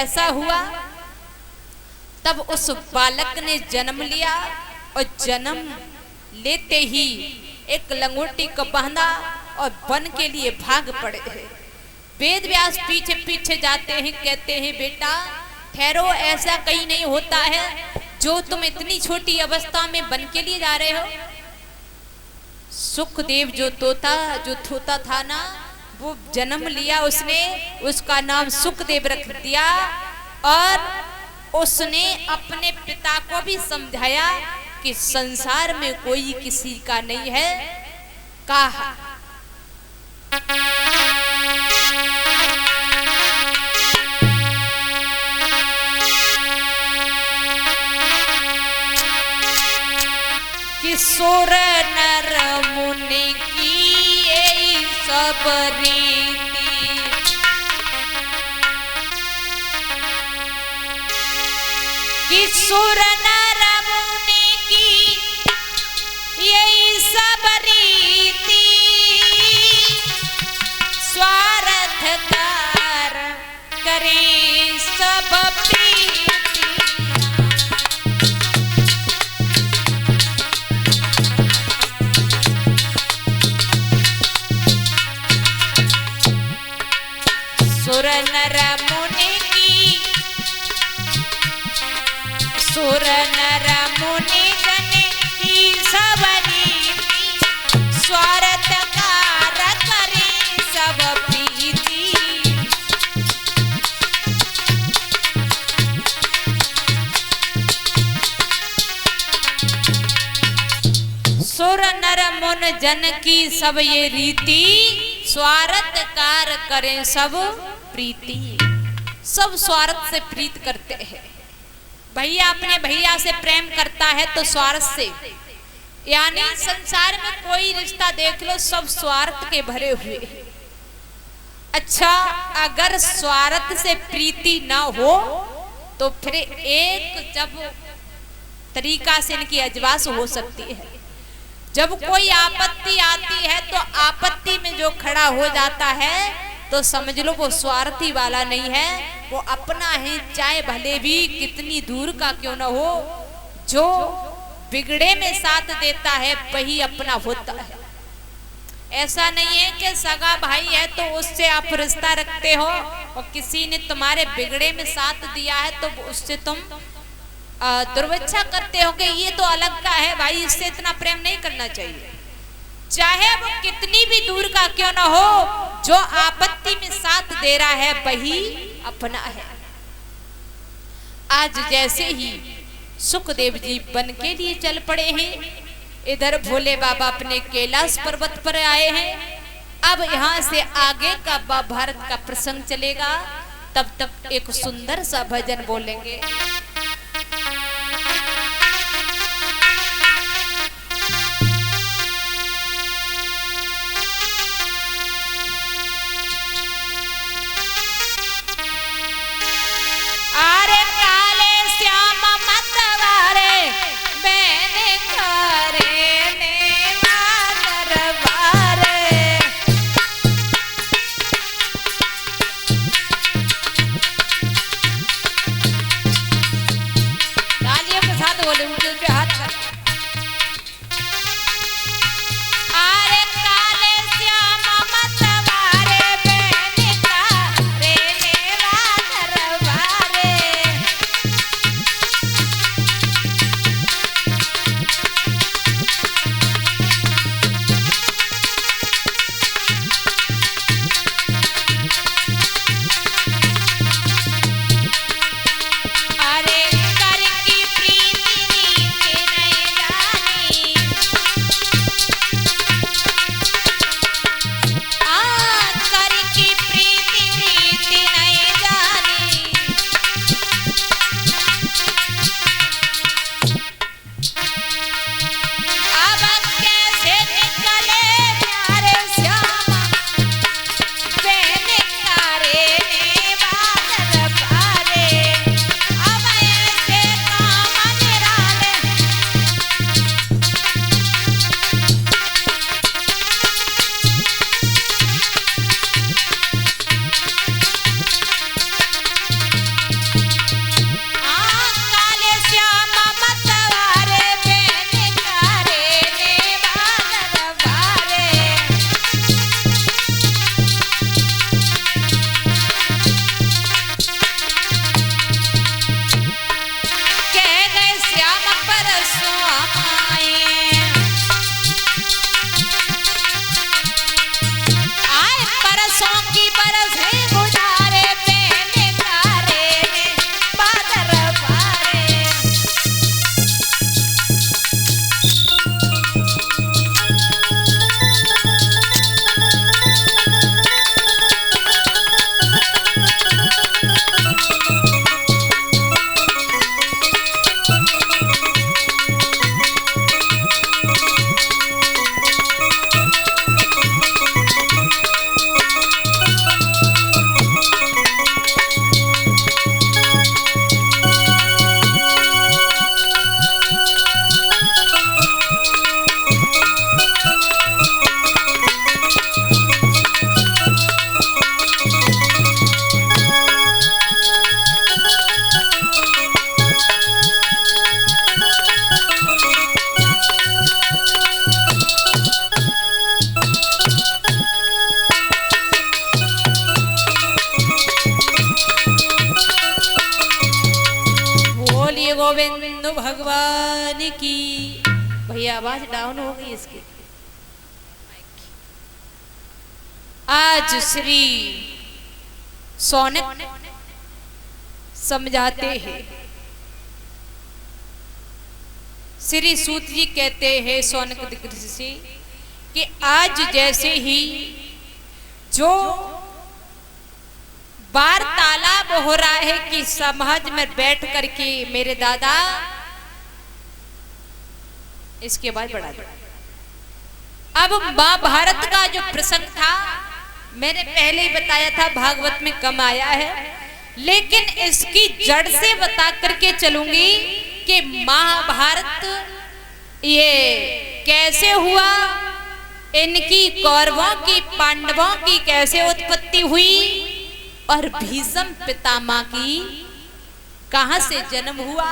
ऐसा हुआ तब उस बालक ने जन्म लिया और जन्म लेते ही एक लंगोटी को बांधा और वन के लिए भाग पड़े हैं। वेद व्यास पीछे पीछे जाते हैं, कहते हैं बेटा ठहरो, ऐसा कहीं नहीं होता है जो तुम इतनी छोटी अवस्था में वन के लिए जा रहे हो। सुखदेव जो तोता था ना, वो जन्म लिया, उसने उसका नाम सुखदेव रख दिया और उसने अपने पिता को भी समझाया कि संसार में कोई किसी का नहीं है। कहा कि सुर नर मुनि की यही सब रीति, कि सुर नर मुनि की यही सब रीति, स्वार्थ कार करे सब प्रीति। सुर नर मुनि की, सुर नर मुनि जन की सब रीति, स्वार्थ कार करे सब प्रीति। सुर नर मुन जन की सब ये रीति, स्वार्थ कार करें सब प्रीति। सब स्वार्थ से प्रीत करते हैं। भैया अपने भैया से प्रेम करता है तो स्वार्थ से, यानी संसार में कोई रिश्ता देख लो सब स्वार्थ के भरे हुए। अच्छा, अगर स्वार्थ से प्रीति ना हो तो फिर एक जब तरीका से इनकी अजवास हो सकती है। जब कोई आपत्ति आती है तो आपत्ति में जो खड़ा हो जाता है तो समझ लो वो स्वार्थी वाला नहीं है, वो अपना है, चाहे भले भी कितनी दूर का क्यों ना हो। जो बिगड़े में साथ देता है वही अपना होता है। ऐसा नहीं है कि सगा भाई है तो उससे आप रिश्ता रखते हो और किसी ने तुम्हारे बिगड़े में साथ दिया है तो उससे तुम दुर्वच्छा करते हो कि ये तो अलग का है भाई, इससे इतना प्रेम नहीं करना चाहिए। चाहे वो कितनी भी दूर का क्यों ना हो, जो आपत्ति में साथ दे रहा है वही अपना है। आज जैसे ही सुखदेव जी वन के लिए चल पड़े हैं, इधर भोले बाबा अपने कैलाश पर्वत पर आए हैं। अब यहाँ से आगे का महाभारत का प्रसंग चलेगा, तब तक एक सुंदर सा भजन बोलेंगे। अरे कर की प्रीति गोविंद भगवान की। भैया आवाज डाउन हो गई इसकी। आज श्री सौनक समझाते हैं, श्री सूत जी कहते हैं सौनक ऋषि कि आज जैसे ही जो वार्तालाप हो रहा है कि समाज में बैठ करके मेरे दादा, इसके बाद बढ़ा दो। अब महाभारत का जो प्रसंग था मैंने पहले ही बताया था, भागवत में कम आया है, लेकिन इसकी जड़ से बता करके चलूंगी कि महाभारत ये कैसे हुआ, इनकी कौरवों की पांडवों की कैसे उत्पत्ति हुई और भीष्म पितामह की कहां से जन्म हुआ,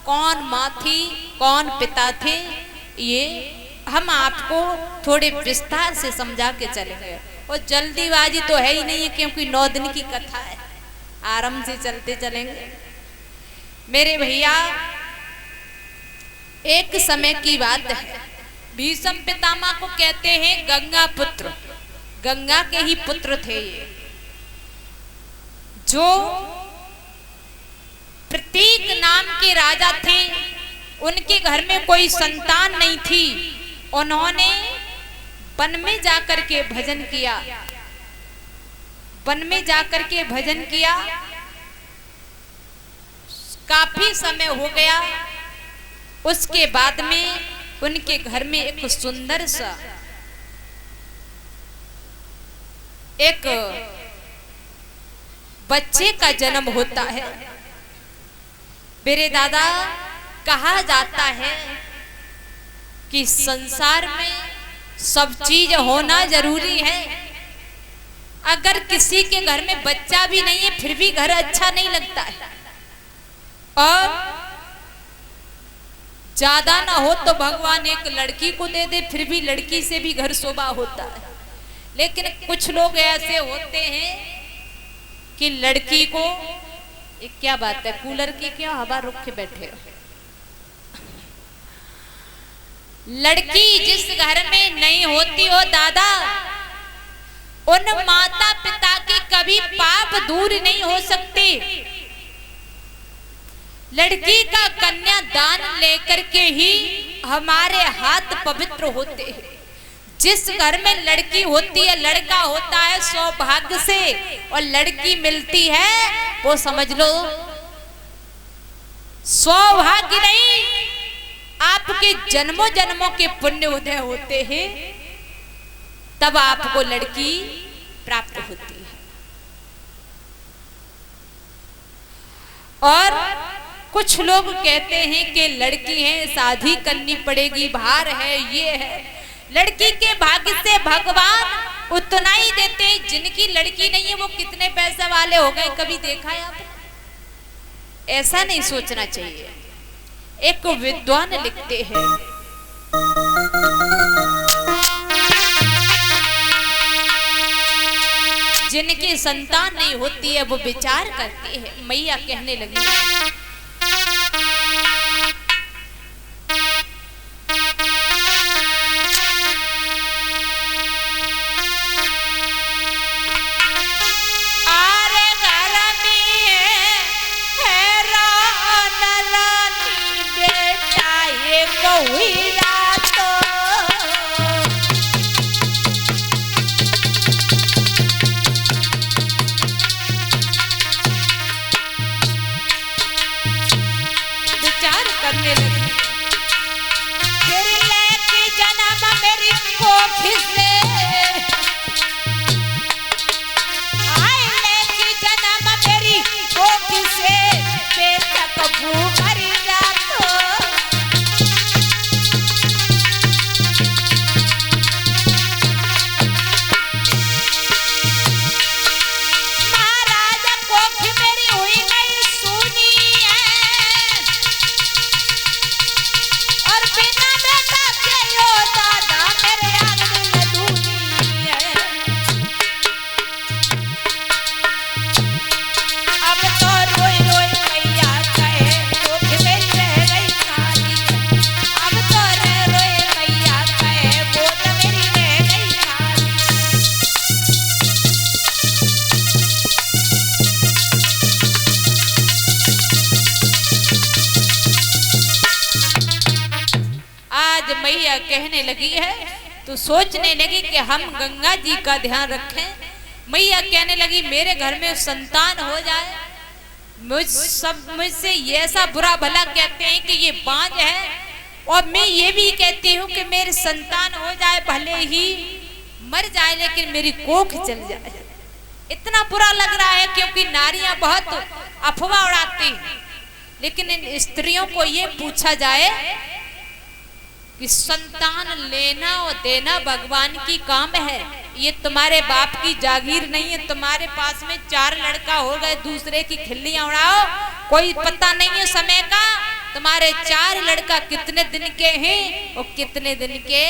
कौन मां थी कौन पिता थे, ये हम आपको थोड़े विस्तार से समझा के चलेंगे। और जल्दीबाजी तो है ही नहीं है क्योंकि 9 दिन की कथा है, आराम से चलते चलेंगे मेरे भैया। एक समय की बात है, भीष्म पितामह को कहते हैं गंगा पुत्र, गंगा के ही पुत्र थे ये, जो प्रतीक नाम के राजा थे। उनके घर में कोई संतान नहीं थी, उन्होंने वन में जाकर के भजन किया, वन में जाकर के भजन किया। काफी समय हो गया, उसके बाद में उनके घर में एक सुंदर सा एक बच्चे का जन्म होता है। मेरे दादा, कहा जाता है कि संसार में सब चीज होना जरूरी है। अगर किसी के घर में बच्चा भी नहीं है फिर भी घर अच्छा नहीं लगता है, और ज्यादा ना हो तो भगवान एक लड़की को दे दे फिर भी लड़की से भी घर शोभा होता है। लेकिन कुछ लोग ऐसे होते हैं कि लड़की को, ये क्या बात है, कूलर की क्या हवा रुक के बैठे हो। लड़की जिस घर में नहीं होती हो दादा, उन माता पिता के कभी पाप दूर नहीं हो सकते। लड़की का कन्या दान लेकर के ही हमारे हाथ पवित्र होते हैं। जिस घर में लड़की होती है, लड़का होता है सौभाग्य से, और लड़की मिलती है वो समझ लो सौभाग्य नहीं, आपके जन्मों जन्मों के पुण्य उदय होते हैं, तब आपको लड़की प्राप्त होती है। और कुछ लोग कहते हैं कि लड़की है शादी करनी पड़ेगी, भार है, ये है। लड़की के भाग्य से भगवान उतना ही देते हैं। जिनकी लड़की नहीं है वो कितने पैसे वाले हो गए, कभी देखा है आपने? ऐसा नहीं सोचना चाहिए। एक विद्वान लिखते हैं, जिनकी संतान नहीं होती है वो विचार करती है। मैया कहने लगी, मैया कहने लगी है तो सोचने लगी कि हम गंगा जी का ध्यान रखें। मैया कहने लगी मेरे घर में संतान हो जाए, मुझसे ये ऐसा बुरा भला कहते हैं कि ये बांझ है, और मैं ये भी कहती हूँ कि मेरे संतान हो जाए, भले ही मर जाए लेकिन मेरी कोख चल जाए। इतना बुरा लग रहा है क्योंकि नारियां बहुत अफवाह उड़ाती हैं, लेकिन इन स्त्रियों को ये पूछा जाए कि संतान लेना और देना भगवान की काम है, ये तुम्हारे बाप की जागीर नहीं है। तुम्हारे पास में 4 लड़का हो गए, दूसरे की खिल्लियां उड़ाओ, कोई पता नहीं है समय का। तुम्हारे 4 लड़का कितने दिन के हैं और कितने दिन के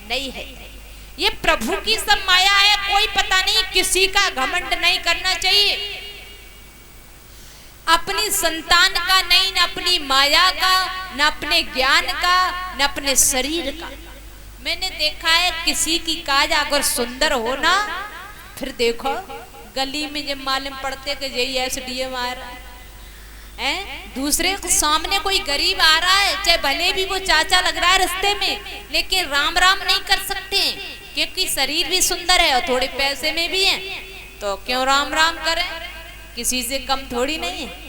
नहीं है। ये प्रभु की सब माया है, कोई पता नहीं। किसी का घमंड नहीं करना चाहिए, अपनी संतान का नहीं, न अपनी माया का, न अपने ज्ञान का, न अपने शरीर का। मैंने देखा है किसी की काज अगर सुंदर हो ना, फिर देखो गली में जब मालूम पड़ते कि यही एसडीएम आ रहा है, दूसरे के सामने कोई गरीब आ रहा है, चाहे भले भी वो चाचा लग रहा है रास्ते में, लेकिन राम राम नहीं कर सकते क्योंकि शरीर भी सुंदर है और थोड़े पैसे में भी है, तो क्यों राम राम करें, किसी से कम थोड़ी नहीं है।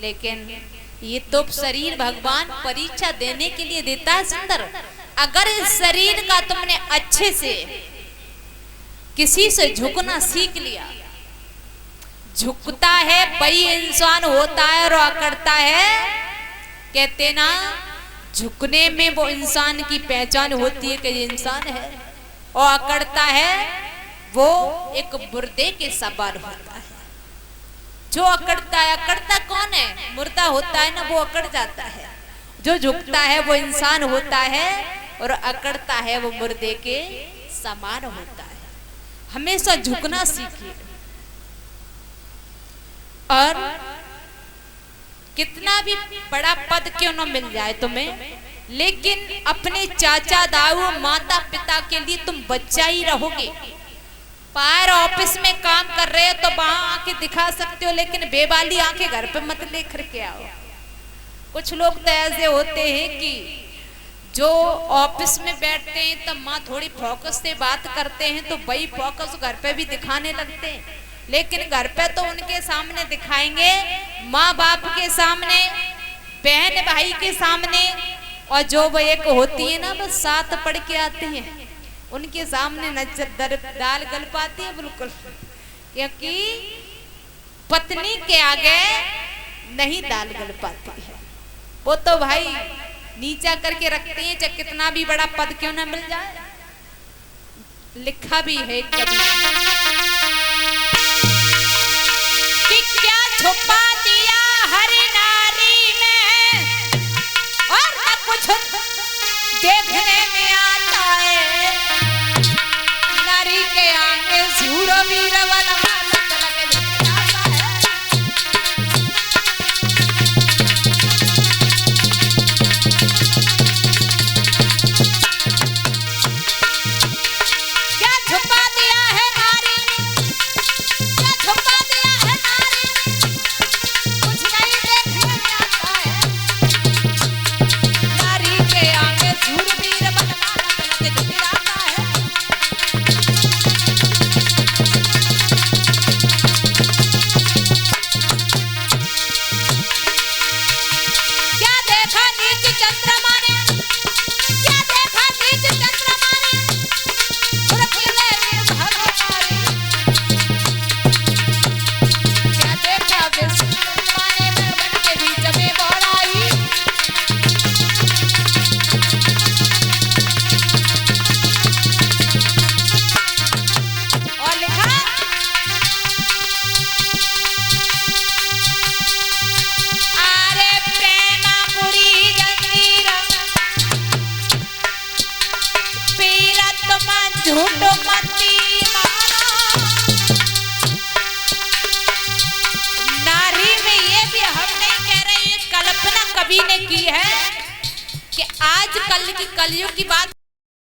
लेकिन ये तो शरीर भगवान परीक्षा देने के लिए देता है सुंदर। अगर इस शरीर का तुमने अच्छे से किसी से झुकना सीख लिया, झुकता है वही इंसान होता है और अकड़ता है। कहते ना झुकने में वो इंसान की पहचान होती है कि ये इंसान है, और अकड़ता है वो एक मुर्दे के समान होता है। जो अकड़ता है, अकड़ता कौन है? मुर्दा होता है ना, वो अकड़ जाता है। जो झुकता है वो इंसान होता है और अकड़ता है वो मुर्दे के समान होता है। हमेशा झुकना सीखिए। और कितना भी बड़ा पद क्यों न मिल जाए तुम्हें, लेकिन अपने चाचा दाऊ माता पिता के लिए तुम बच्चा ही रहोगे। पायर ऑफिस में काम कर रहे हो तो वहां आके दिखा सकते हो, लेकिन बेवाली आंखें घर पे मत लेकर के आओ। कुछ लोग तो ऐसे होते हैं कि जो ऑफिस में बैठते हैं तो माँ थोड़ी फोकस से बात करते हैं तो वही फोकस घर पे भी दिखाने लगते हैं, लेकिन घर पे तो उनके सामने दिखाएंगे, माँ बाप के सामने, बहन भाई के सामने, और जो वो एक होती है ना बस साथ पढ़ के आती हैं, उनके सामने नजर दाल गल पाती है बिल्कुल, क्योंकि पत्नी के आगे नहीं दाल गल पाती है। वो तो भाई नीचा करके रखते हैं, चाहे कितना भी बड़ा पद क्यों ना मिल जाए। लिखा भी है कभी कि क्या छुपा दिया हर नारी में, और न कुछ देखने में आता है। नारी के आगे सूरो वीर वाला कवि ने की है कि आज कल की कलयुग की बात